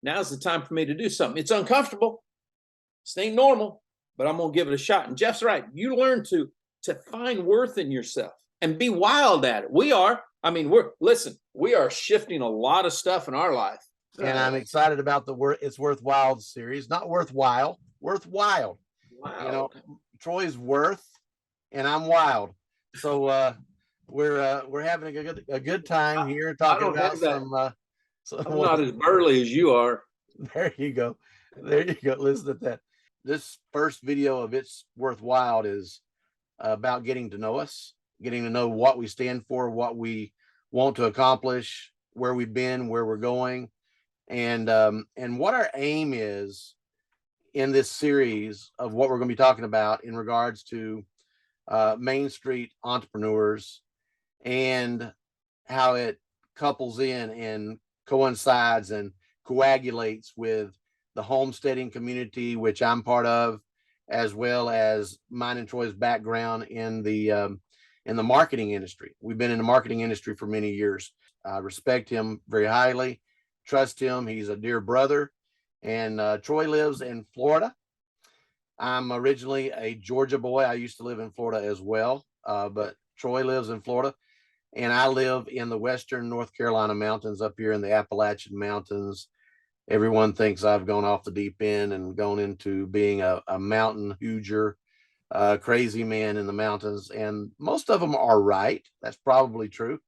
now's the time for me to do something. It's uncomfortable. This ain't normal, but I'm going to give it a shot. And Jeff's right. You learn to find worth in yourself and be wild at it. We are shifting a lot of stuff in our life. And I'm excited about the It's Worthwhile series, not worthwhile, worthwhile. Wow. You know, Troy's worth and I'm wild. So we're having a good time here talking about some I'm not as burly as you are. There you go. There you go. Listen to that. This first video of It's Worthwhile is about getting to know us, getting to know what we stand for, what we want to accomplish, where we've been, where we're going, and what our aim is in this series of what we're going to be talking about in regards to Main Street entrepreneurs and how it couples in and coincides and coagulates with the homesteading community, which I'm part of, as well as mine and Troy's background in the marketing industry. We've been in the marketing industry for many years. I respect him very highly, trust him. He's a dear brother. And Troy lives in Florida. I'm originally a Georgia boy. I used to live in Florida as well, but Troy lives in Florida. And I live in the western North Carolina mountains up here in the Appalachian Mountains. Everyone thinks I've gone off the deep end and gone into being a mountain hooger, crazy man in the mountains. And most of them are right. That's probably true.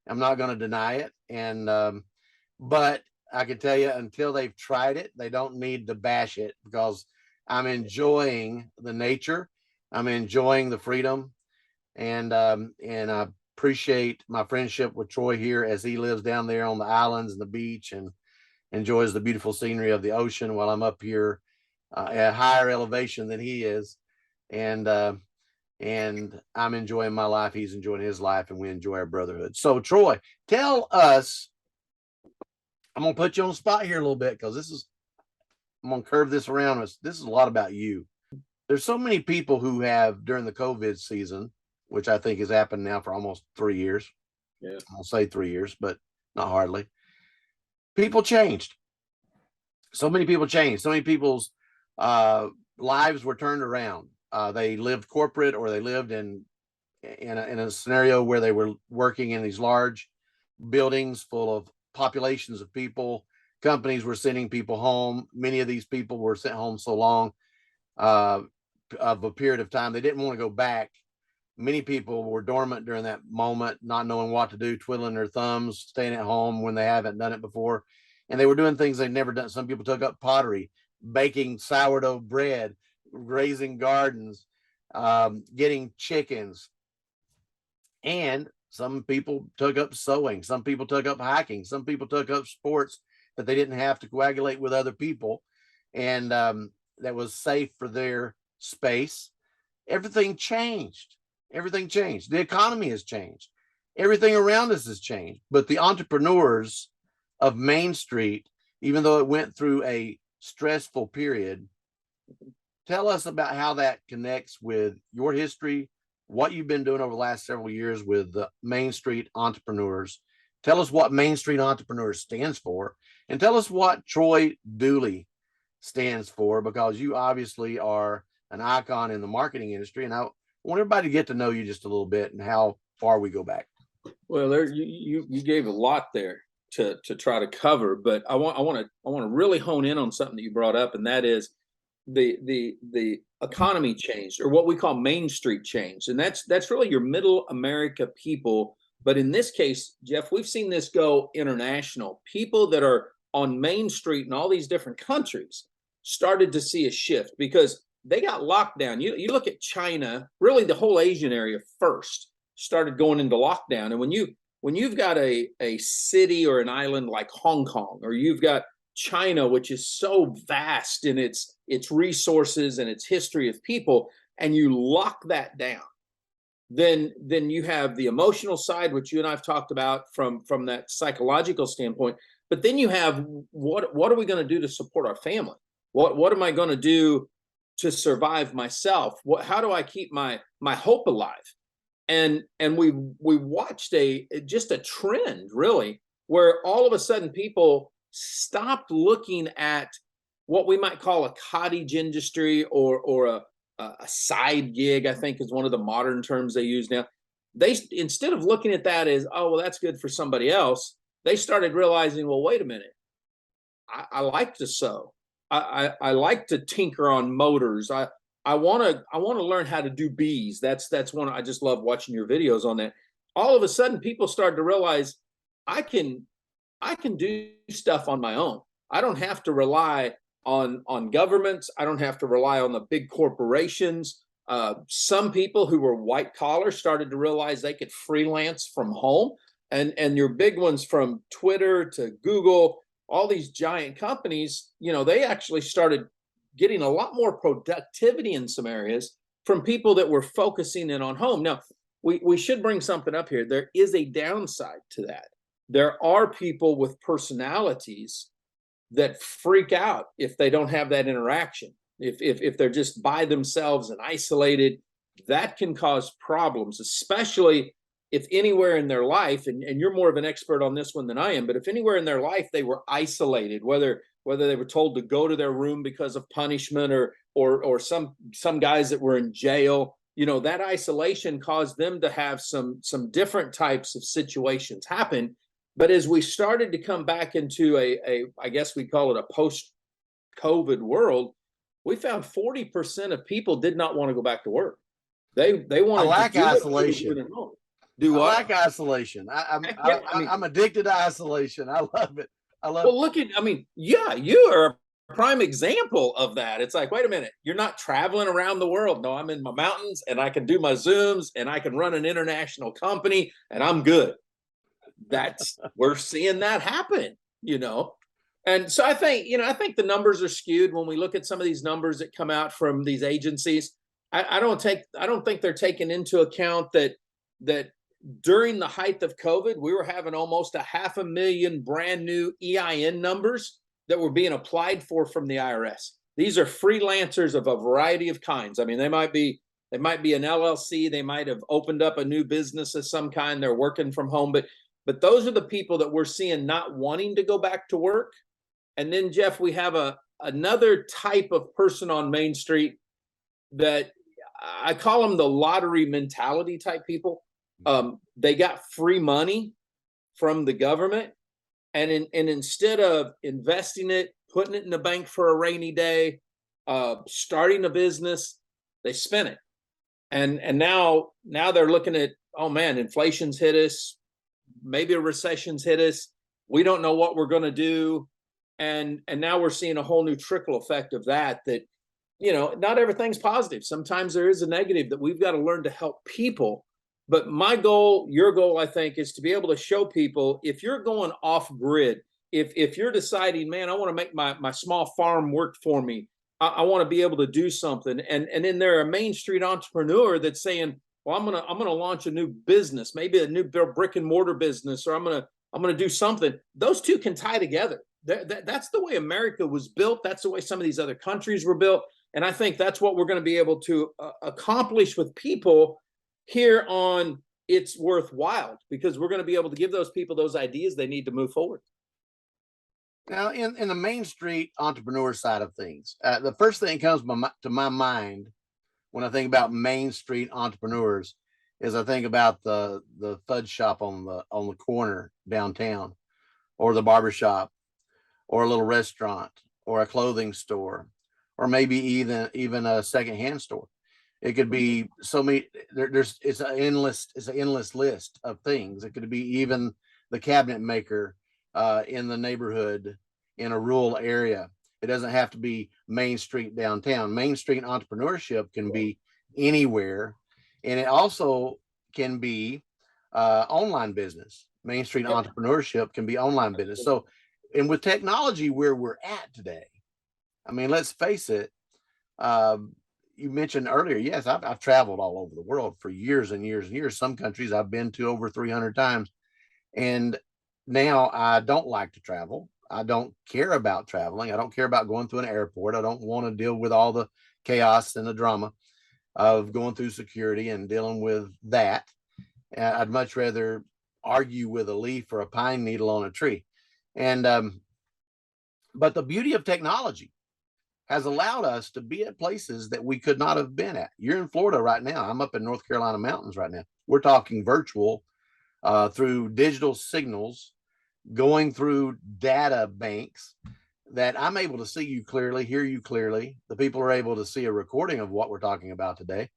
I'm not going to deny it. And but I can tell you, until they've tried it, they don't need to bash it, because I'm enjoying the nature. I'm enjoying the freedom. And I appreciate my friendship with Troy here as he lives down there on the islands and the beach and enjoys the beautiful scenery of the ocean, while I'm up here at higher elevation than he is. And I'm enjoying my life. He's enjoying his life, and we enjoy our brotherhood. So Troy, tell us, I'm going to put you on the spot here a little bit, because I'm going to curve this around. This is a lot about you. There's so many people who have, during the COVID season, which I think has happened now for almost 3 years. Yeah. I'll say 3 years, but not hardly. People changed. So many people changed. So many people's lives were turned around. They lived corporate, or they lived in a scenario where they were working in these large buildings full of populations of people. Companies were sending people home. Many of these people were sent home so long of a period of time they didn't want to go back. Many people were dormant during that moment, not knowing what to do, twiddling their thumbs, staying at home when they haven't done it before. And they were doing things they'd never done. Some people took up pottery, baking sourdough bread, raising gardens, getting chickens. And some people took up sewing. Some people took up hiking. Some people took up sports that they didn't have to coagulate with other people. And that was safe for their space. Everything changed. Everything changed. The economy has changed. Everything around us has changed. But the entrepreneurs of Main Street, even though it went through a stressful period, tell us about how that connects with your history, what you've been doing over the last several years with the Main Street entrepreneurs. Tell us what Main Street Entrepreneurs stands for, and tell us what Troy Dooly stands for, because you obviously are an icon in the marketing industry. And I want everybody to get to know you just a little bit and how far we go back. Well, there you gave a lot there to try to cover, but I want to really hone in on something that you brought up, and that is the economy changed, or what we call Main Street changed, and that's really your middle America people. But in this case, Jeff, we've seen this go international. People that are on Main Street in all these different countries started to see a shift because they got locked down. You look at China, really the whole Asian area first started going into lockdown. And when you've got a city or an island like Hong Kong, or you've got China, which is so vast in its resources and its history of people, and you lock that down, then you have the emotional side, which you and I've talked about from that psychological standpoint. But then you have what are we going to do to support our family? What am I going to do to survive myself? How do I keep my hope alive? And we watched just a trend, really, where all of a sudden people stopped looking at what we might call a cottage industry or a side gig, I think is one of the modern terms they use now. They, instead of looking at that as, oh, well, that's good for somebody else, they started realizing, well, wait a minute, I like to sew. I like to tinker on motors. I want to learn how to do bees. That's one. I just love watching your videos on that. All of a sudden, people started to realize I can do stuff on my own. I don't have to rely on governments. I don't have to rely on the big corporations. Some people who were white collar started to realize they could freelance from home, and your big ones from Twitter to Google, all these giant companies, you know, they actually started getting a lot more productivity in some areas from people that were focusing in on home. Now, we should bring something up here. There is a downside to that. There are people with personalities that freak out if they don't have that interaction. If they're just by themselves and isolated, that can cause problems, especially if anywhere in their life, and you're more of an expert on this one than I am, but if anywhere in their life they were isolated, whether they were told to go to their room because of punishment, or some guys that were in jail, you know, that isolation caused them to have some different types of situations happen. But as we started to come back into a I guess we call it a post-COVID world, we found 40% of people did not want to go back to work. They wanted I like to do isolation. it at home. Do I what? like isolation. Yeah, I mean, I'm addicted to isolation. I love it. I love. well, look at, I mean, yeah, you are a prime example of that. It's like, wait a minute, you're not traveling around the world. No, I'm in my mountains and I can do my Zooms and I can run an international company and I'm good. We're seeing that happen, you know. And so I think, you know, I think the numbers are skewed when we look at some of these numbers that come out from these agencies. I don't think they're taking into account that during the height of COVID, we were having almost 500,000 brand new EIN numbers that were being applied for from the IRS. These are freelancers of a variety of kinds. I mean, they might be an LLC, they might have opened up a new business of some kind, they're working from home, but those are the people that we're seeing not wanting to go back to work. And then, Jeff, we have another type of person on Main Street that I call them the lottery mentality type people. They got free money from the government, and instead of investing it, putting it in the bank for a rainy day, starting a business, they spent it. And now they're looking at, oh man, inflation's hit us, maybe a recession's hit us. We don't know what we're going to do. And now we're seeing a whole new trickle effect of that, you know, not everything's positive. Sometimes there is a negative that we've got to learn to help people. But my goal, your goal, I think, is to be able to show people, if you're going off grid, if you're deciding, man, I want to make my small farm work for me, I want to be able to do something. And then they're a Main Street entrepreneur that's saying, well, I'm gonna launch a new business, maybe a new brick and mortar business, or I'm gonna do something. Those two can tie together. That's the way America was built. That's the way some of these other countries were built. And I think that's what we're going to be able to accomplish with people here on It's Worthwhile, because we're going to be able to give those people those ideas they need to move forward. Now, in the Main Street entrepreneur side of things, the first thing that comes to my mind when I think about Main Street entrepreneurs is I think about the fudge shop on the corner downtown, or the barbershop, or a little restaurant, or a clothing store, or maybe even a secondhand store. It could be so many. It's an endless list of things. It could be even the cabinet maker in the neighborhood in a rural area. It doesn't have to be Main Street downtown. Main Street entrepreneurship can be anywhere, and it also can be online business. Main Street entrepreneurship can be online business. So, and with technology where we're at today, I mean, let's face it. You mentioned earlier, yes, I've traveled all over the world for years and years and years. Some countries I've been to over 300 times, and now I don't like to travel. I don't care about traveling. I don't care about going through an airport. I don't want to deal with all the chaos and the drama of going through security and dealing with that. I'd much rather argue with a leaf or a pine needle on a tree. And But the beauty of technology has allowed us to be at places that we could not have been at. You're in Florida right now. I'm up in North Carolina mountains right now. We're talking virtual through digital signals, going through data banks that I'm able to see you clearly, hear you clearly. The people are able to see a recording of what we're talking about today.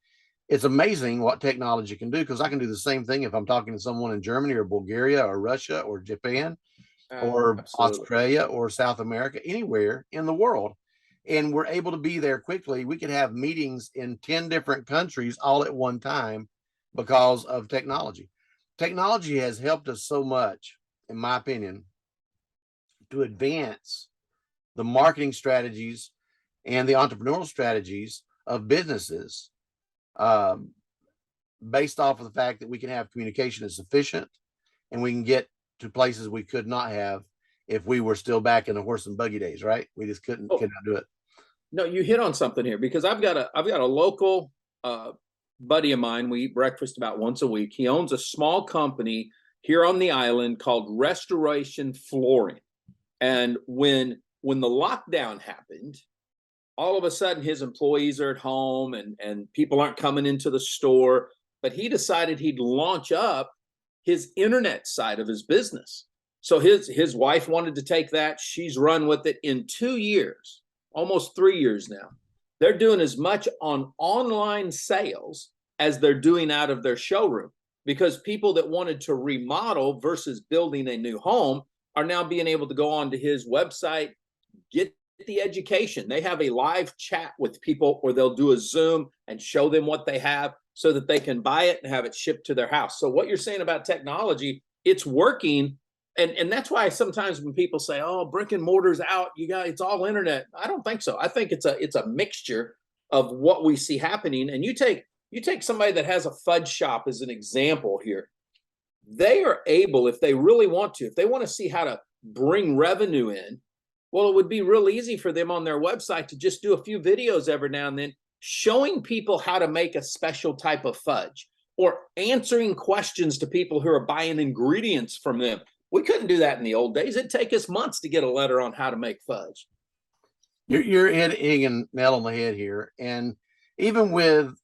It's amazing what technology can do, because I can do the same thing if I'm talking to someone in Germany or Bulgaria or Russia or Japan or Absolutely. Australia or South America, anywhere in the world. And we're able to be there quickly. We could have meetings in 10 different countries all at one time because of technology. Technology has helped us so much, in my opinion, to advance the marketing strategies and the entrepreneurial strategies of businesses, based off of the fact that we can have communication that's sufficient, and we can get to places we could not have if we were still back in the horse and buggy days, right? We just could not do it. No, you hit on something here, because I've got a local buddy of mine. We eat breakfast about once a week. He owns a small company here on the island called Restoration Flooring. And when the lockdown happened, all of a sudden his employees are at home and people aren't coming into the store, but he decided he'd launch up his internet side of his business. So his wife wanted to take that. She's run with it. In 2 years, almost 3 years now, they're doing as much on online sales as they're doing out of their showroom, because people that wanted to remodel versus building a new home are now being able to go onto his website, get the education. They have a live chat with people, or they'll do a Zoom and show them what they have so that they can buy it and have it shipped to their house. So what you're saying about technology, it's working. And that's why sometimes when people say, oh, brick and mortar's out, it's all internet. I don't think so. I think it's a mixture of what we see happening. And you take somebody that has a fudge shop as an example here. They are able, if they really want to, if they want to see how to bring revenue in, well, it would be real easy for them on their website to just do a few videos every now and then showing people how to make a special type of fudge, or answering questions to people who are buying ingredients from them. We couldn't do that in the old days. It'd take us months to get a letter on how to make fudge. You're hitting a nail on the head here. And even with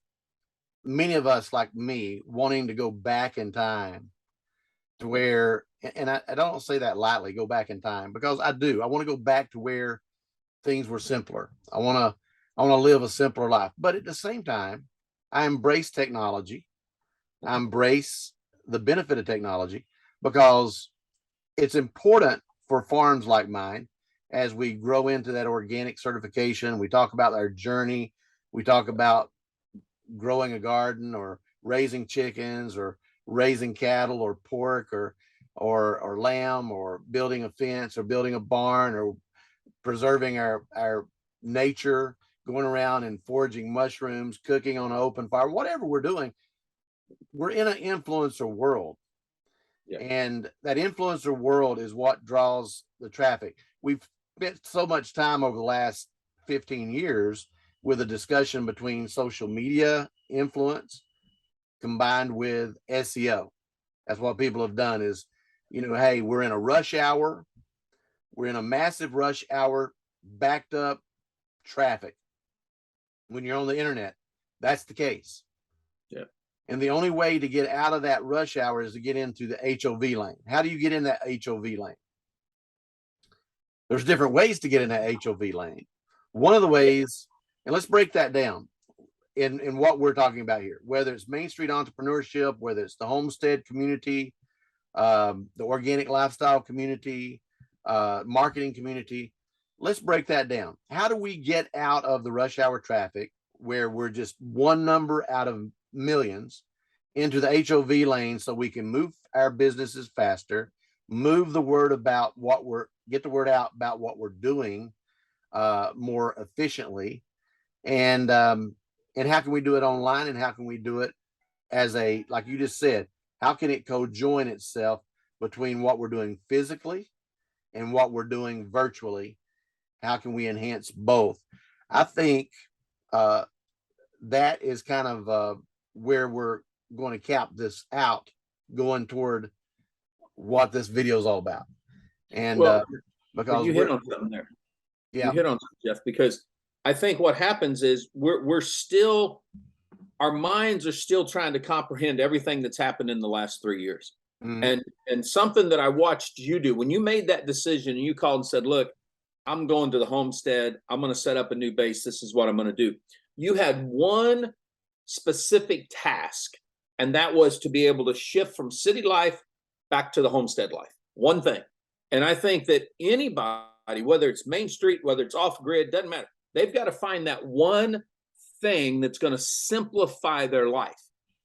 many of us like me wanting to go back in time to where, and I don't say that lightly, go back in time, because I do. I want to go back to where things were simpler. I want to live a simpler life. But at the same time, I embrace technology. I embrace the benefit of technology, because it's important for farms like mine, as we grow into that organic certification. We talk about our journey. We talk about growing a garden, or raising chickens, or raising cattle, or pork, or lamb, or building a fence, or building a barn, or preserving our nature, going around and foraging mushrooms, cooking on an open fire, whatever we're doing. We're in an influencer world. Yeah. And that influencer world is what draws the traffic. We've spent so much time over the last 15 years with a discussion between social media influence combined with SEO. That's what people have done is, hey, we're in a rush hour. We're in a massive rush hour, backed up traffic. When you're on the internet, that's the case. Yeah. And the only way to get out of that rush hour is to get into the HOV lane. How do you get in that HOV lane? There's different ways to get in that HOV lane. One of the ways, and let's break that down in what we're talking about here, whether it's Main Street entrepreneurship, whether it's the homestead community, the organic lifestyle community, marketing community. Let's break that down. How do we get out of the rush hour traffic, where we're just one number out of millions, into the HOV lane, so we can move our businesses faster, move the word about get the word out about what we're doing more efficiently, and how can we do it online, and how can we do it as like you just said, how can it co-join itself between what we're doing physically and what we're doing virtually? How can we enhance both? I think that is kind of where we're going to cap this out, going toward what this video is all about. And because you hit on something there. Yeah. hit on something, Jeff, because I think what happens is we're still, our minds are still trying to comprehend everything that's happened in the last 3 years. Mhm. And something that I watched you do when you made that decision and you called and said, look, I'm going to the homestead. I'm going to set up a new base. This is what I'm going to do. You had one specific task, and that was to be able to shift from city life back to the homestead life. One thing. And I think that anybody, whether it's Main Street, whether it's off grid, doesn't matter. They've got to find that one thing that's going to simplify their life.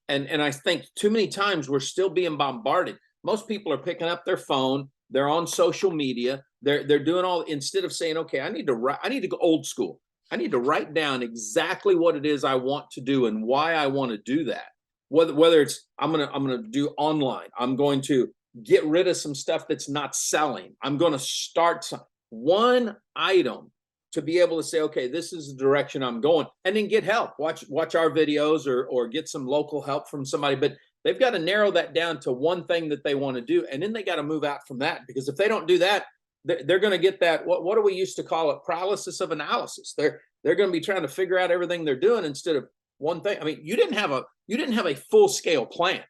And I think too many times we're still being bombarded. Most people are picking up their phone, they're on social media, they're doing all, instead of saying, okay, I need to go old school. I need to write down exactly what it is I want to do and why I want to do that. Whether it's I'm gonna do online, I'm going to get rid of some stuff that's not selling. I'm going to start one item to be able to say, okay, this is the direction I'm going, and then get help. Watch our videos or get some local help from somebody. But they've got to narrow that down to one thing that they want to do, and then they got to move out from that, because if they don't do that, they're going to get that, what do we used to call it, paralysis of analysis. They're going to be trying to figure out everything they're doing instead of one thing. I mean, you didn't have a full scale plan.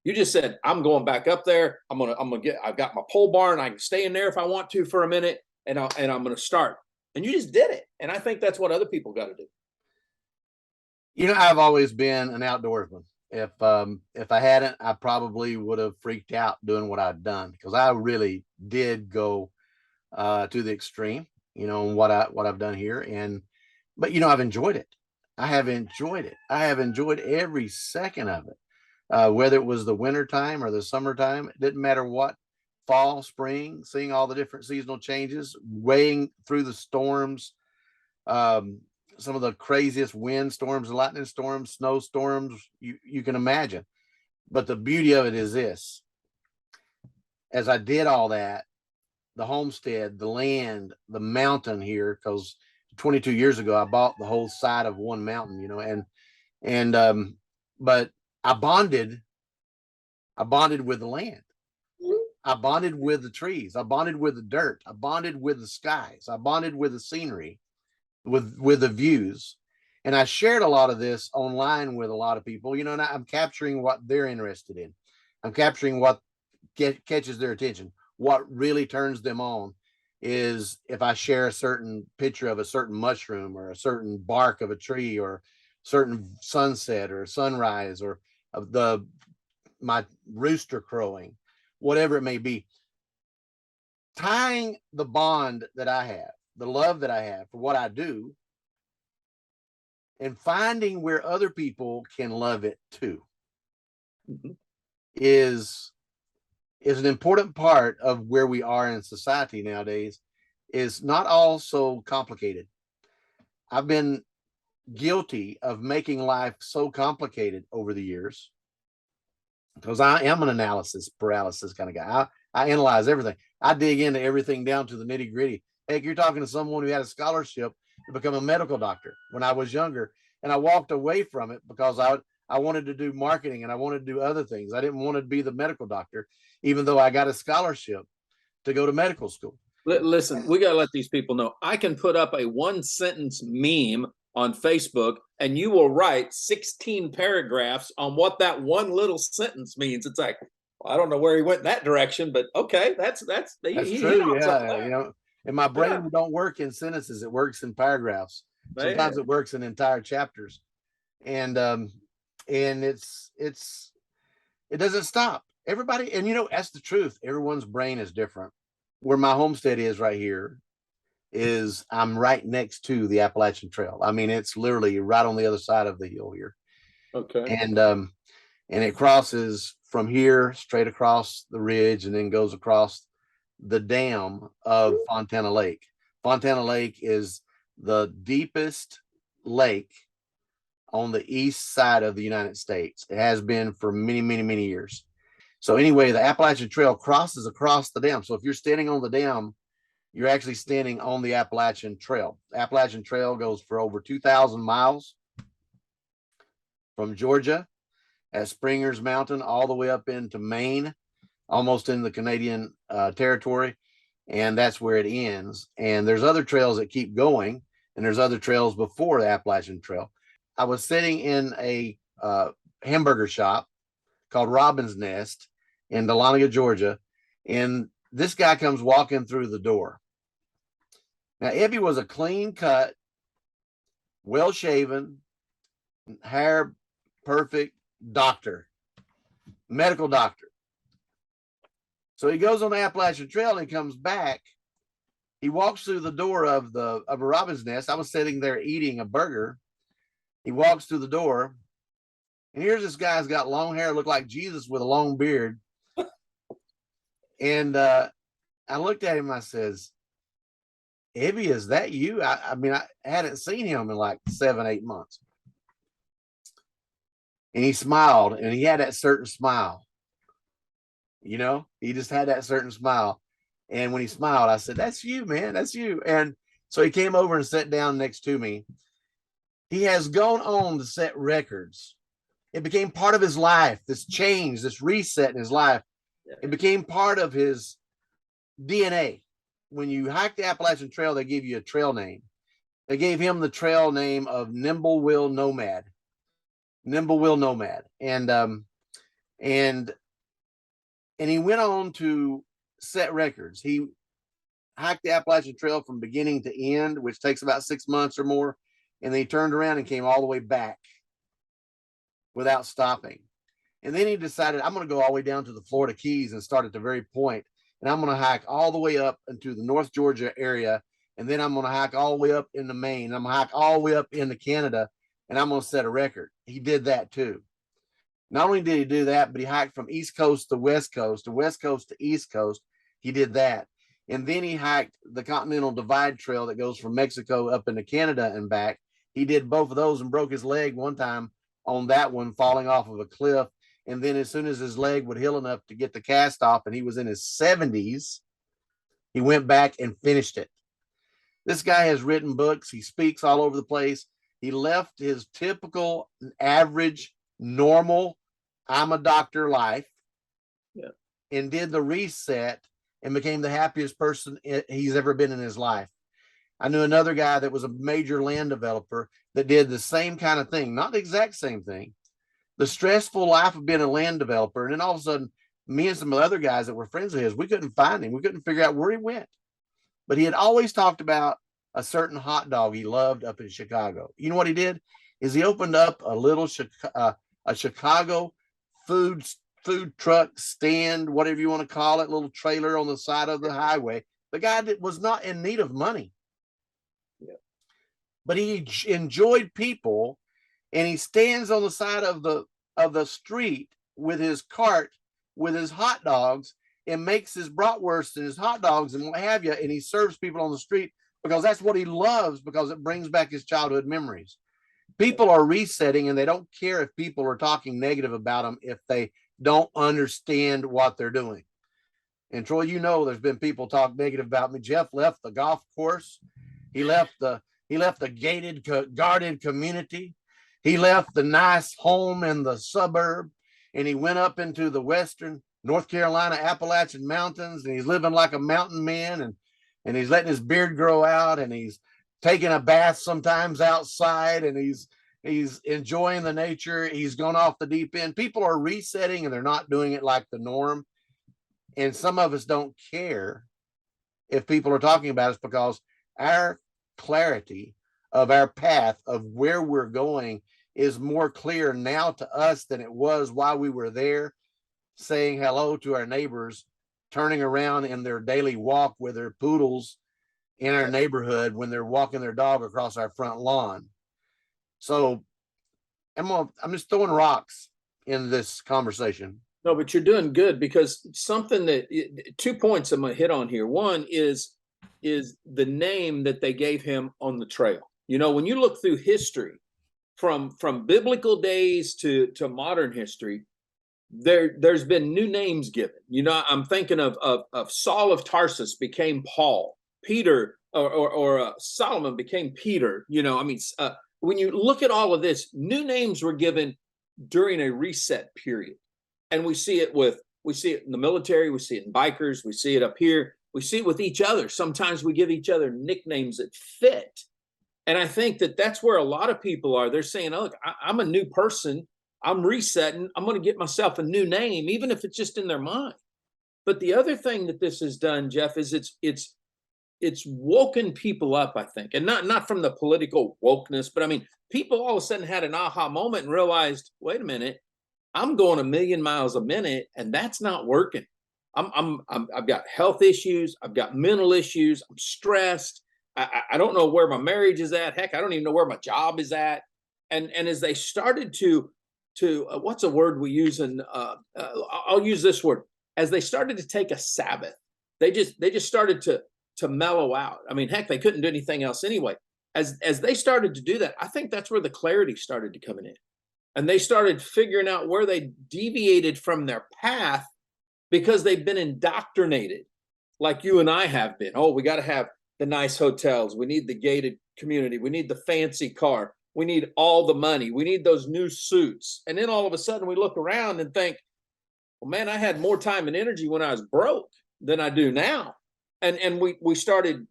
You just said, I'm going back up there. I've got my pole barn. I can stay in there if I want to for a minute, and I'm going to start. And you just did it. And I think that's what other people got to do. You know, I've always been an outdoorsman. If I hadn't, I probably would have freaked out doing what I'd done, because I really did go to the extreme, you know, what I've done here. But you know, I've enjoyed it. I have enjoyed it. I have enjoyed every second of it. Whether it was the winter time or the summertime, it didn't matter what, fall, spring, seeing all the different seasonal changes, weighing through the storms, some of the craziest wind storms, lightning storms, snowstorms you can imagine. But the beauty of it is this: as I did all that, the homestead, the land, the mountain here, because 22 years ago I bought the whole side of one mountain, you know, but I bonded with the land. I bonded with the trees. I bonded with the dirt. I bonded with the skies. I bonded with the scenery, with the views. And I shared a lot of this online with a lot of people, you know, and I'm capturing what they're interested in. I'm capturing what catches their attention. What really turns them on is if I share a certain picture of a certain mushroom or a certain bark of a tree or certain sunset or sunrise or of my rooster crowing, whatever it may be. Tying the bond that I have, the love that I have for what I do, and finding where other people can love it too, is an important part of where we are in society nowadays. Is not all so complicated. I've been guilty of making life so complicated over the years, because I am an analysis paralysis kind of guy. I analyze everything. I dig into everything down to the nitty gritty. Heck, you're talking to someone who had a scholarship to become a medical doctor when I was younger, and I walked away from it because I wanted to do marketing and I wanted to do other things. I didn't want to be the medical doctor, even though I got a scholarship to go to medical school. Listen, we got to let these people know. I can put up a one sentence meme on Facebook, and you will write 16 paragraphs on what that one little sentence means. It's like, well, I don't know where he went in that direction, but okay, that's true. Yeah, you know, and my brain don't work in sentences; it works in paragraphs. Sometimes it works in entire chapters, and it doesn't stop. Everybody, and you know, that's the truth. Everyone's brain is different. Where my homestead is right here is I'm right next to the Appalachian Trail. I mean, it's literally right on the other side of the hill here. Okay. And it crosses from here straight across the ridge and then goes across the dam of Fontana Lake. Fontana Lake is the deepest lake on the east side of the United States. It has been for many, many, many years. So anyway, the Appalachian Trail crosses across the dam. So if you're standing on the dam, you're actually standing on the Appalachian Trail. The Appalachian Trail goes for over 2,000 miles from Georgia at Springer's Mountain all the way up into Maine, almost in the Canadian territory. and that's where it ends. And there's other trails that keep going, and there's other trails before the Appalachian Trail. I was sitting in a hamburger shop called Robin's Nest in Dahlonega, Georgia, and this guy comes walking through the door. Now, Ebby was a clean cut, well shaven, hair perfect doctor, medical doctor. So he goes on the Appalachian Trail and he comes back. He walks through the door of a Robin's Nest. I was sitting there eating a burger. He walks through the door, and here's this guy's got long hair, looked like Jesus with a long beard. And I looked at him and I says, Ebby, is that you? I mean, I hadn't seen him in like 7-8 months. And he smiled, and he had that certain smile. You know, he just had that certain smile. And when he smiled, I said, that's you, man, that's you. And so he came over and sat down next to me. He has gone on to set records. It became part of his life, this change, this reset in his life. It became part of his DNA. When you hike the Appalachian Trail, they give you a trail name. They gave him the trail name of Nimble Will Nomad. Nimble Will Nomad. And he went on to set records. He hiked the Appalachian Trail from beginning to end, which takes about 6 months or more. And then he turned around and came all the way back without stopping. And then he decided, I'm going to go all the way down to the Florida Keys and start at the very point. And I'm going to hike all the way up into the North Georgia area. And then I'm going to hike all the way up into Maine. I'm going to hike all the way up into Canada. And I'm going to set a record. He did that too. Not only did he do that, but he hiked from East Coast to West Coast to East Coast. He did that. And then he hiked the Continental Divide Trail that goes from Mexico up into Canada and back. He did both of those and broke his leg one time on that one, falling off of a cliff. And then as soon as his leg would heal enough to get the cast off, and he was in his 70s, he went back and finished it. This guy has written books. He speaks all over the place. He left his typical, average, normal, I'm a doctor life, and did the reset and became the happiest person he's ever been in his life. I knew another guy that was a major land developer that did the same kind of thing, not the exact same thing. The stressful life of being a land developer. And then all of a sudden, me and some other guys that were friends of his, we couldn't find him. We couldn't figure out where he went. But he had always talked about a certain hot dog he loved up in Chicago. You know what he did? Is he opened up a little Chicago food truck stand, whatever you want to call it, little trailer on the side of the highway. The guy that was not in need of money. But he enjoyed people, and he stands on the side of the street with his cart with his hot dogs and makes his bratwurst and his hot dogs and what have you, and he serves people on the street because that's what he loves, because it brings back his childhood memories. People are resetting, and they don't care if people are talking negative about them if they don't understand what they're doing. And Troy, you know, there's been people talk negative about me. Jeff left the golf course. He left the gated, guarded community. He left the nice home in the suburb, and he went up into the western North Carolina Appalachian Mountains, and he's living like a mountain man, and he's letting his beard grow out, and he's taking a bath sometimes outside, and he's enjoying the nature. He's gone off the deep end. People are resetting, and they're not doing it like the norm. And some of us don't care if people are talking about us, because our clarity of our path of where we're going is more clear now to us than it was while we were there, saying hello to our neighbors, turning around in their daily walk with their poodles in our neighborhood when they're walking their dog across our front lawn. So I'm just throwing rocks in this conversation. No, but you're doing good, because something 2 points I'm going to hit on here. One is the name that they gave him on the trail. You know, when you look through history, from biblical days to modern history, there's been new names given. You know, I'm thinking of Saul of Tarsus became Paul, Peter or Solomon became Peter. You know, I mean, when you look at all of this, new names were given during a reset period. And we see it in the military, we see it in bikers, we see it up here. We see it with each other. Sometimes we give each other nicknames that fit. And I think that that's where a lot of people are. They're saying, oh, look, I'm a new person. I'm resetting. I'm going to get myself a new name, even if it's just in their mind. But the other thing that this has done, Jeff, is it's woken people up, I think, and not from the political wokeness, but I mean, people all of a sudden had an aha moment and realized, wait a minute, I'm going a million miles a minute, and that's not working. I've got health issues. I've got mental issues. I'm stressed. I don't know where my marriage is at. Heck, I don't even know where my job is at. And as they started to what's a word we use? I'll use this word. As they started to take a Sabbath, they just started to mellow out. I mean, heck, they couldn't do anything else anyway. As they started to do that, I think that's where the clarity started to come in. And they started figuring out where they deviated from their path because they've been indoctrinated like you and I have been. Oh, we got to have the nice hotels. We need the gated community. We need the fancy car. We need all the money. We need those new suits. And then all of a sudden we look around and think, well, man, I had more time and energy when I was broke than I do now. And we started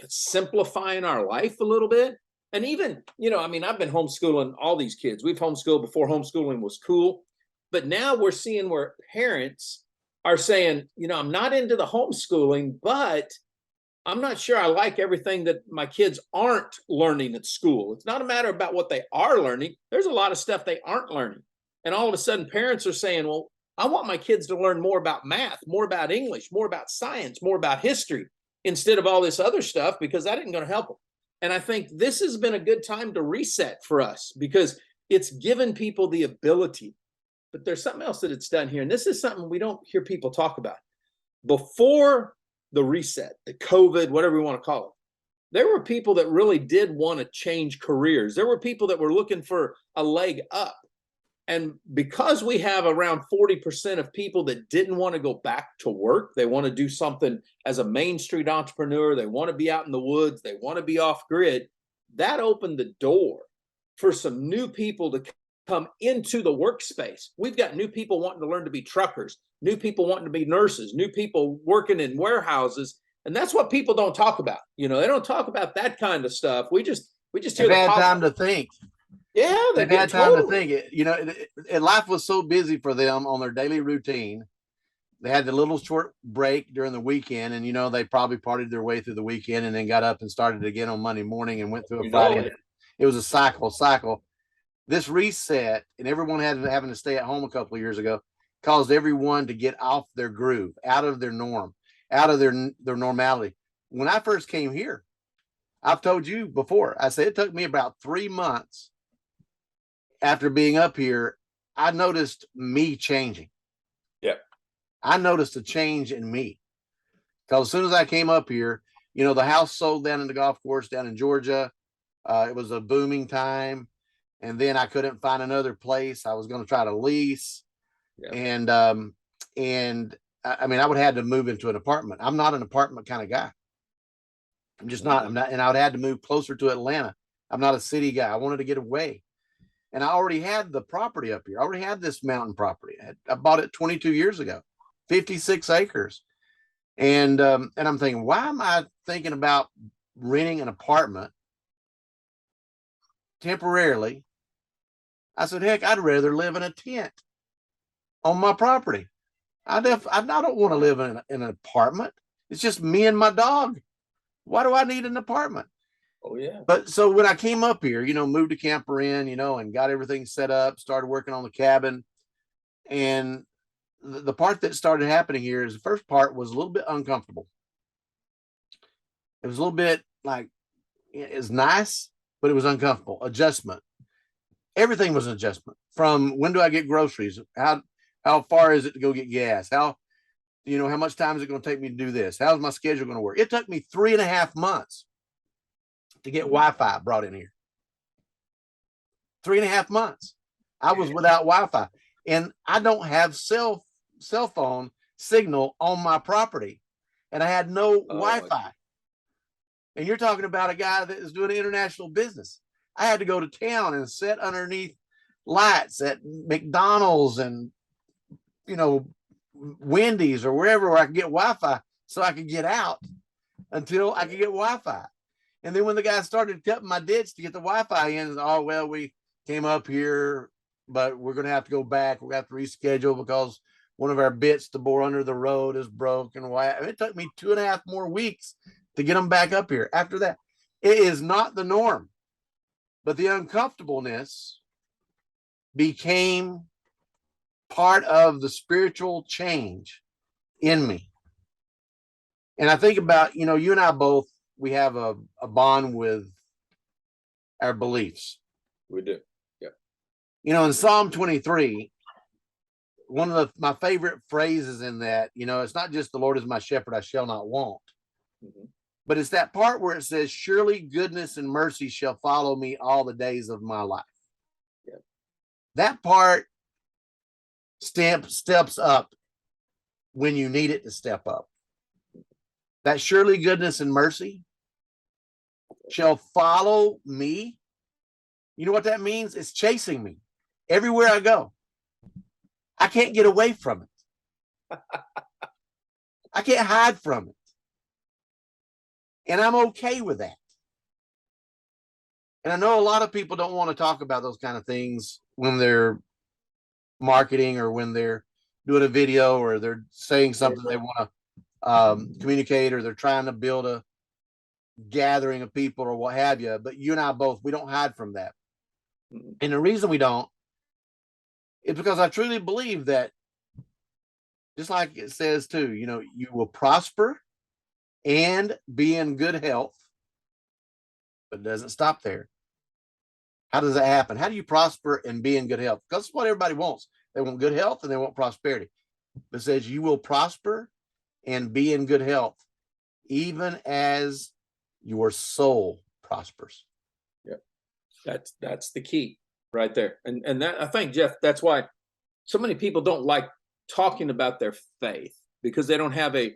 simplifying our life a little bit. And even, I mean, I've been homeschooling all these kids. We've homeschooled before homeschooling was cool. But now we're seeing where parents are saying, I'm not into the homeschooling, but I'm not sure I like everything that my kids aren't learning at school. It's not a matter about what they are learning. There's a lot of stuff they aren't learning. And all of a sudden parents are saying, well, I want my kids to learn more about math, more about English, more about science, more about history, instead of all this other stuff, because that isn't going to help them. And I think this has been a good time to reset for us because it's given people the ability. But there's something else that it's done here. And this is something we don't hear people talk about. Before the reset, the COVID, whatever we want to call it, there were people that really did want to change careers. There were people that were looking for a leg up. And because we have around 40% of people that didn't want to go back to work, they want to do something as a Main Street entrepreneur, they want to be out in the woods, they want to be off grid, that opened the door for some new people to come into the workspace. We've got new people wanting to learn to be truckers, new people wanting to be nurses, new people working in warehouses. And that's what people don't talk about. They don't talk about that kind of stuff. We just hear they've had time to think. Yeah, they've had time to think. Life was so busy for them on their daily routine. They had the little short break during the weekend, and they probably partied their way through the weekend and then got up and started again on Monday morning and went through a Friday. It was a cycle. This reset and everyone having to stay at home a couple of years ago caused everyone to get off their groove, out of their norm, out of their normality. When I first came here, I've told you before, I said it took me about 3 months after being up here. I noticed me changing. Yeah. I noticed a change in me because as soon as I came up here, the house sold down in the golf course down in Georgia. It was a booming time. And then I couldn't find another place. I was going to try to lease. Yeah. And I mean, I would have had to move into an apartment. I'm not an apartment kind of guy. I'm just not. And I would have had to move closer to Atlanta. I'm not a city guy. I wanted to get away. And I already had the property up here. I already had this mountain property. I bought it 22 years ago, 56 acres. And I'm thinking, why am I thinking about renting an apartment temporarily? I said, heck, I'd rather live in a tent on my property. I don't want to live in an apartment. It's just me and my dog. Why do I need an apartment? Oh, yeah. But so when I came up here, moved a camper in, and got everything set up, started working on the cabin. And the part that started happening here is the first part was a little bit uncomfortable. It was a little bit like, it's nice, but it was uncomfortable. Adjustment. Everything was an adjustment. From when do I get groceries? How far is it to go get gas? How much time is it going to take me to do this? How's my schedule going to work? It took me 3.5 months to get Wi-Fi brought in here. 3.5 months. I was without Wi-Fi, and I don't have cell phone signal on my property, and I had no Wi-Fi. And you're talking about a guy that is doing international business. I had to go to town and sit underneath lights at McDonald's and Wendy's or wherever where I could get Wi-Fi so I could get out until I could get Wi-Fi. And then when the guy started cutting my ditch to get the Wi-Fi in, oh, well, we came up here, but we're going to have to go back. We're going to have to reschedule because one of our bits to bore under the road is broken. It took me 2.5 more weeks to get them back up here. After that, it is not the norm, but the uncomfortableness became part of the spiritual change in me. And I think about, you and I both, we have a bond with our beliefs. We do. Yeah. In Psalm 23, one of my favorite phrases in that, it's not just the Lord is my shepherd, I shall not want. Mm-hmm. But it's that part where it says, surely goodness and mercy shall follow me all the days of my life. Yeah. That part steps up when you need it to step up. That surely goodness and mercy shall follow me. You know what that means? It's chasing me everywhere I go. I can't get away from it. I can't hide from it. And I'm okay with that. And I know a lot of people don't want to talk about those kind of things when they're marketing or when they're doing a video or they're saying something they want to communicate, or they're trying to build a gathering of people or what have you. But you and I both, we don't hide from that. And the reason we don't is because I truly believe that, just like it says too, you will prosper and be in good health, but it doesn't stop there. How does that happen? How do you prosper and be in good health? Because that's what everybody wants. They want good health and they want prosperity. It says you will prosper and be in good health, even as your soul prospers. Yeah, that's the key right there. And that, I think, Jeff, that's why so many people don't like talking about their faith, because they don't have a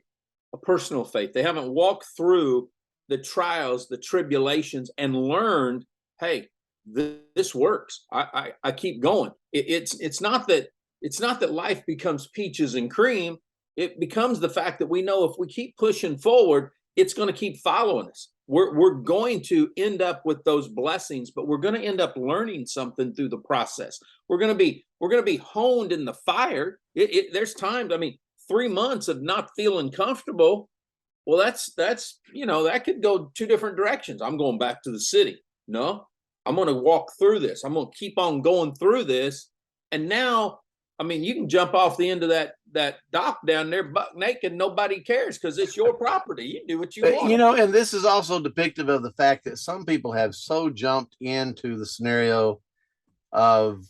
personal faith. They haven't walked through the trials, the tribulations, and learned, hey, this works. I keep going. It's not that life becomes peaches and cream. It becomes the fact that we know if we keep pushing forward, it's going to keep following us. We're going to end up with those blessings, but we're going to end up learning something through the process. We're going to be honed in the fire. There's times, 3 months of not feeling comfortable. Well, that's that could go 2 different directions. I'm going back to the city. No, I'm going to walk through this. I'm going to keep on going through this. And now, you can jump off the end of that dock down there buck naked. Nobody cares because it's your property. You do what you want. And this is also depictive of the fact that some people have so jumped into the scenario of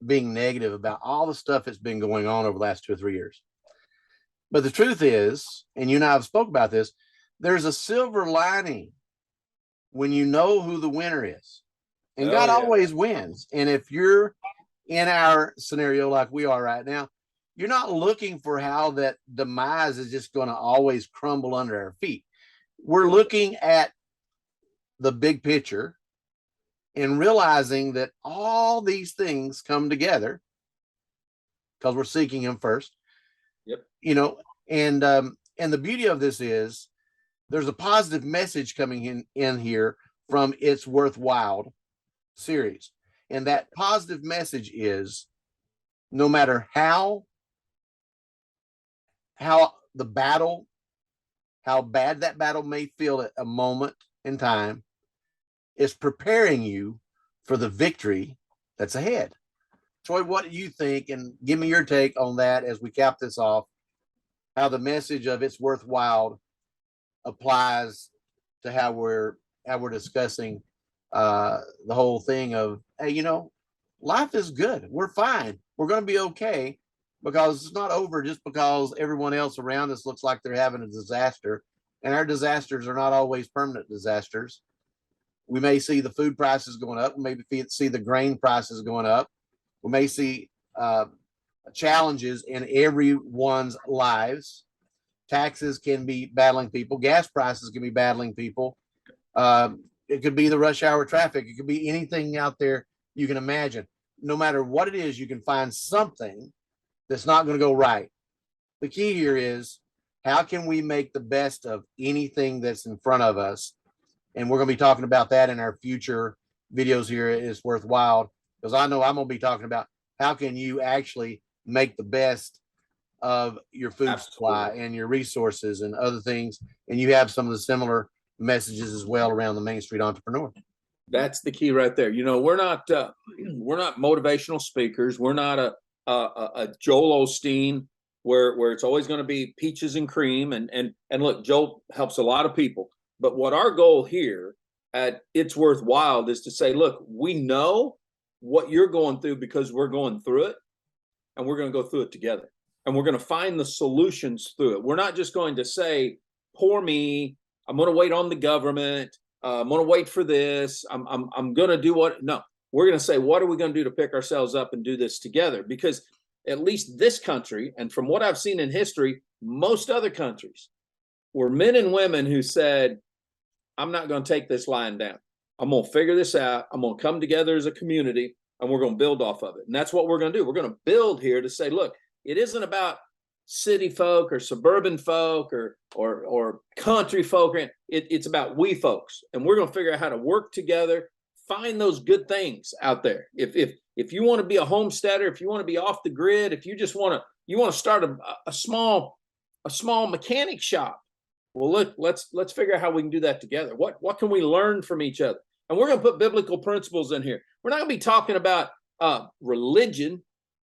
being negative about all the stuff that's been going on over the last 2 or 3 years. But the truth is, and you and I have spoke about this, there's a silver lining when you know who the winner is. And God always wins. And if you're in our scenario like we are right now, you're not looking for how that demise is just going to always crumble under our feet. We're looking at the big picture and realizing that all these things come together because we're seeking Him first. Yep. And the beauty of this is there's a positive message coming in here from It's Worthwhile series. And that positive message is, no matter how the battle, how bad that battle may feel at a moment in time, is preparing you for the victory that's ahead. Troy, what do you think? And give me your take on that as we cap this off, how the message of It's Worthwhile applies to how we're discussing the whole thing of, hey, life is good. We're fine. We're going to be okay, because it's not over just because everyone else around us looks like they're having a disaster. And our disasters are not always permanent disasters. We may see the food prices going up. We may see the grain prices going up. We may see challenges in everyone's lives. Taxes can be battling people. Gas prices can be battling people. It could be the rush hour traffic. It could be anything out there you can imagine. No matter what it is, you can find something that's not going to go right. The key here is How can we make the best of anything that's in front of us? And we're going to be talking about that in our future videos here. It's worthwhile, because I know I'm going to be talking about how can you actually make the best of your food supply and your resources and other things. And you have some of the similar messages as well around the Main Street Entrepreneur. That's the key right there. You know, we're not motivational speakers. We're not a Joel Osteen where it's always going to be peaches and cream. And look, Joel helps a lot of people. But what our goal here at It's Worthwhile is to say, look, we know what you're going through because we're going through it, and we're going to go through it together. And we're going to find the solutions through it. We're not just going to say, poor me, I'm going to wait on the government. I'm going to wait for this. I'm going to do what? No, we're going to say, what are we going to do to pick ourselves up and do this together? Because at least this country, and from what I've seen in history, most other countries were men and women who said, I'm not going to take this lying down. I'm going to figure this out. I'm going to come together as a community, and we're going to build off of it. And that's what we're going to do. We're going to build here to say, look, it isn't about city folk or suburban folk or country folk. It's about we folks, and we're going to figure out how to work together, find those good things out there. If you want to be a homesteader, if you want to be off the grid, if you just want to start a small mechanic shop, well, look, let's figure out how we can do that together. What can we learn from each other? And we're going to put biblical principles in here. We're not going to be talking about religion.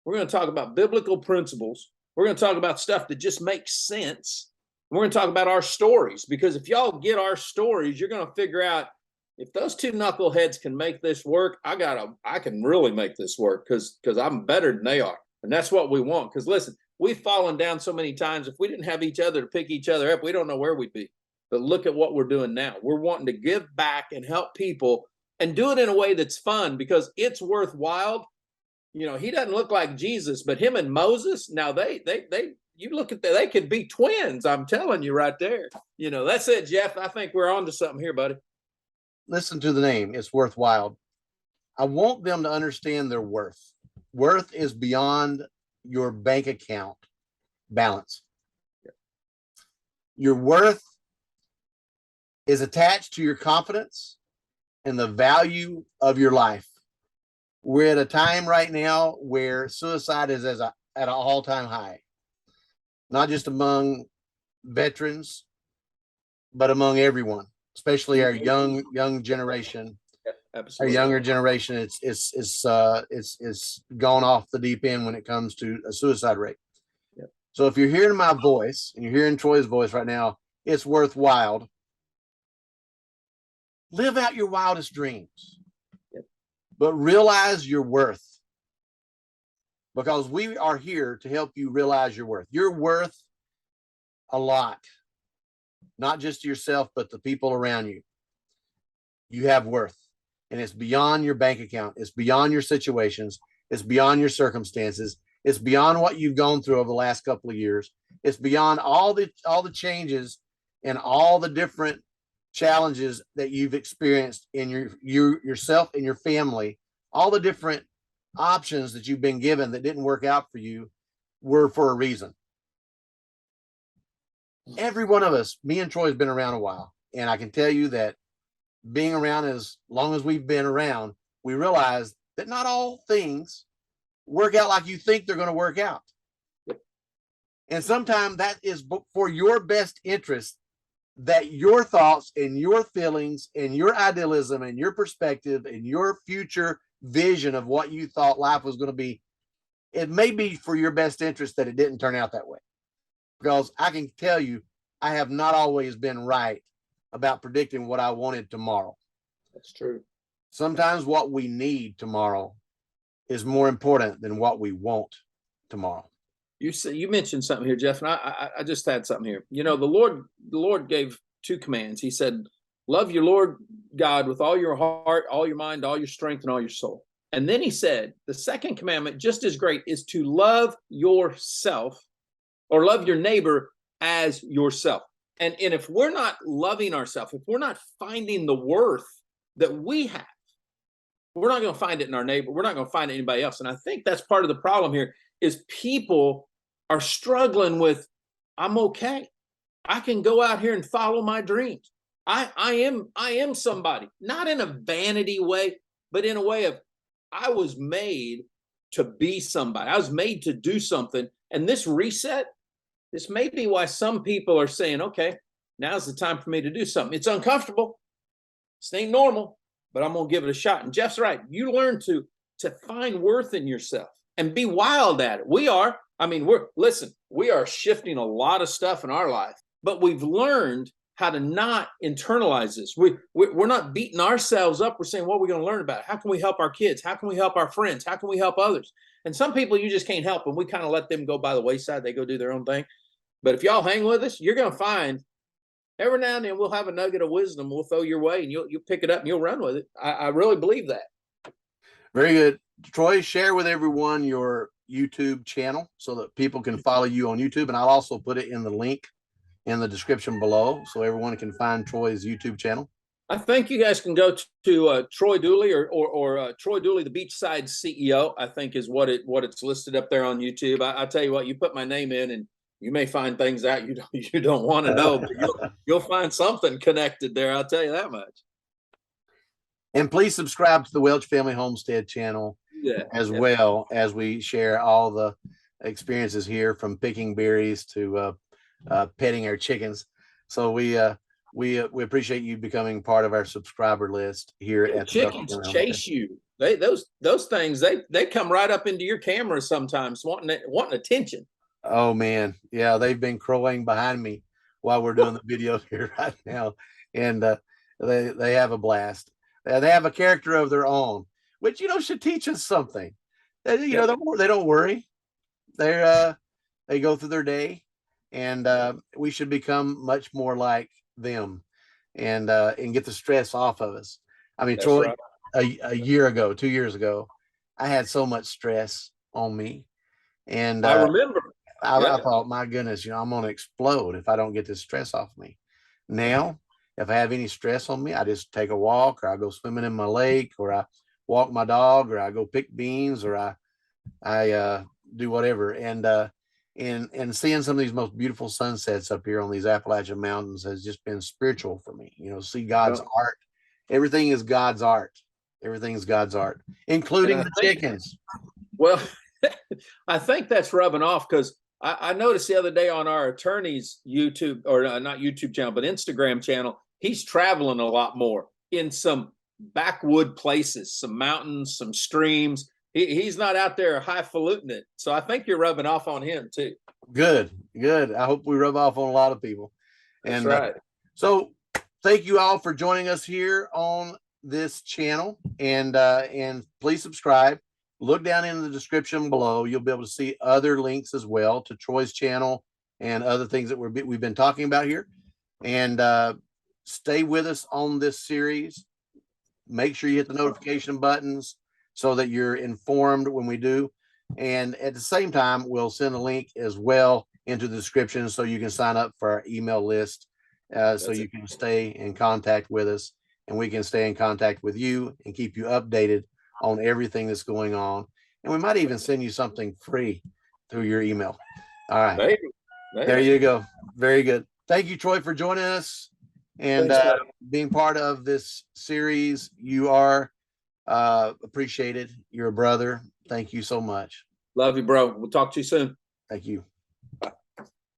We're going to talk about biblical principles. We're going to talk about stuff that just makes sense. We're going to talk about our stories, because if y'all get our stories, you're going to figure out if those two knuckleheads can make this work, I can really make this work because I'm better than they are. And that's what we want. Because listen, we've fallen down so many times. If we didn't have each other to pick each other up, we don't know where we'd be. But look at what we're doing now. We're wanting to give back and help people and do it in a way that's fun, because it's worthwhile. You know, he doesn't look like Jesus, but him and Moses, now you look at that, they could be twins. I'm telling you right there. You know, that's it, Jeff. I think we're on to something here, buddy. Listen to the name. It's worthwhile. I want them to understand their worth. Worth is beyond your bank account balance. Your worth is attached to your confidence and the value of your life. We're at a time right now where suicide is at an all-time high, not just among veterans, but among everyone, especially our young generation. Absolutely. Our younger generation, it's gone off the deep end when it comes to a suicide rate. Yep. So if you're hearing my voice and you're hearing Troy's voice right now, it's worthwhile. Live out your wildest dreams. Yep. But realize your worth, because we are here to help you realize your worth. You're worth a lot, not just yourself, but the people around you. You have worth, and it's beyond your bank account. It's beyond your situations. It's beyond your circumstances. It's beyond what you've gone through over the last couple of years. It's beyond all the changes and all the different challenges that you've experienced in yourself and your family. All the different options that you've been given that didn't work out for you were for a reason. Every one of us, me and Troy, has been around a while, and I can tell you that being around as long as we've been around, we realize that not all things work out like you think they're going to work out. And sometimes that is for your best interest, that your thoughts and your feelings and your idealism and your perspective and your future vision of what you thought life was going to be, it may be for your best interest that it didn't turn out that way. Because I can tell you, I have not always been right about predicting what I wanted tomorrow. That's true. Sometimes what we need tomorrow is more important than what we want tomorrow. You mentioned something here, Jeff, and I just had something here. You know, the Lord gave two commands. He said, love your Lord God with all your heart, all your mind, all your strength, and all your soul. And then he said, the second commandment, just as great, is to love yourself, or love your neighbor as yourself. And if we're not loving ourselves, if we're not finding the worth that we have, we're not going to find it in our neighbor. We're not going to find it in anybody else. And I think that's part of the problem here is people are struggling with, I'm okay. I can go out here and follow my dreams. I am somebody, not in a vanity way, but in a way of I was made to be somebody. I was made to do something. And this reset, this may be why some people are saying, okay, now's the time for me to do something. It's uncomfortable. This ain't normal, but I'm gonna give it a shot. And Jeff's right. You learn to find worth in yourself and be wild at it. We are. I mean, we are shifting a lot of stuff in our life, but we've learned how to not internalize this. We're not beating ourselves up. We're saying, what are we going to learn about it? How can we help our kids? How can we help our friends? How can we help others? And some people you just can't help, and we kind of let them go by the wayside. They go do their own thing. But if y'all hang with us, you're going to find every now and then we'll have a nugget of wisdom we'll throw your way, and you'll pick it up and you'll run with it. I really believe that. Very good. Troy, share with everyone your YouTube channel so that people can follow you on YouTube. And I'll also put it in the link in the description below so everyone can find Troy's YouTube channel. I think you guys can go to Troy Dooly or Troy Dooly, the Beachside CEO, I think is what it's listed up there on YouTube. I tell you what, you put my name in and you may find things out you don't want to know, but you'll find something connected there. I'll tell you that much. And please subscribe to the Welch Family Homestead channel as well, as we share all the experiences here, from picking berries to petting our chickens. So we appreciate you becoming part of our subscriber list here at the Chickens chase you. Those things they come right up into your camera sometimes, wanting attention. Oh man, yeah, they've been crowing behind me while we're doing the video here right now, and they have a blast. They have a character of their own, which should teach us something. They don't worry. They go through their day, and we should become much more like them, and get the stress off of us. I mean, that's Troy, right. a year ago, 2 years ago, I had so much stress on me, and I remember. I thought, my goodness, I'm going to explode if I don't get this stress off me. Now, if I have any stress on me, I just take a walk, or I go swimming in my lake, or I walk my dog, or I go pick beans, or I do whatever. And seeing some of these most beautiful sunsets up here on these Appalachian mountains has just been spiritual for me. See God's art. Everything is God's art. Everything is God's art, including the chickens. Well, I think that's rubbing off, because I noticed the other day on our attorney's YouTube, or not YouTube channel, but Instagram channel, he's traveling a lot more in some backwood places, some mountains, some streams. He's not out there highfalutin it. So I think you're rubbing off on him too. Good. I hope we rub off on a lot of people. That's right. So thank you all for joining us here on this channel, and please subscribe. Look down in the description below. You'll be able to see other links as well to Troy's channel and other things that we've been talking about here. And stay with us on this series. Make sure you hit the notification buttons so that you're informed when we do. And at the same time, we'll send a link as well into the description so you can sign up for our email list, so you can stay in contact with us, and we can stay in contact with you and keep you updated on everything that's going on. And we might even send you something free through your email. All right. Maybe. There you go. Very good. Thank you, Troy, for joining us and being part of this series. You are appreciated. You're a brother. Thank you so much. Love you, bro. We'll talk to you soon. Thank you.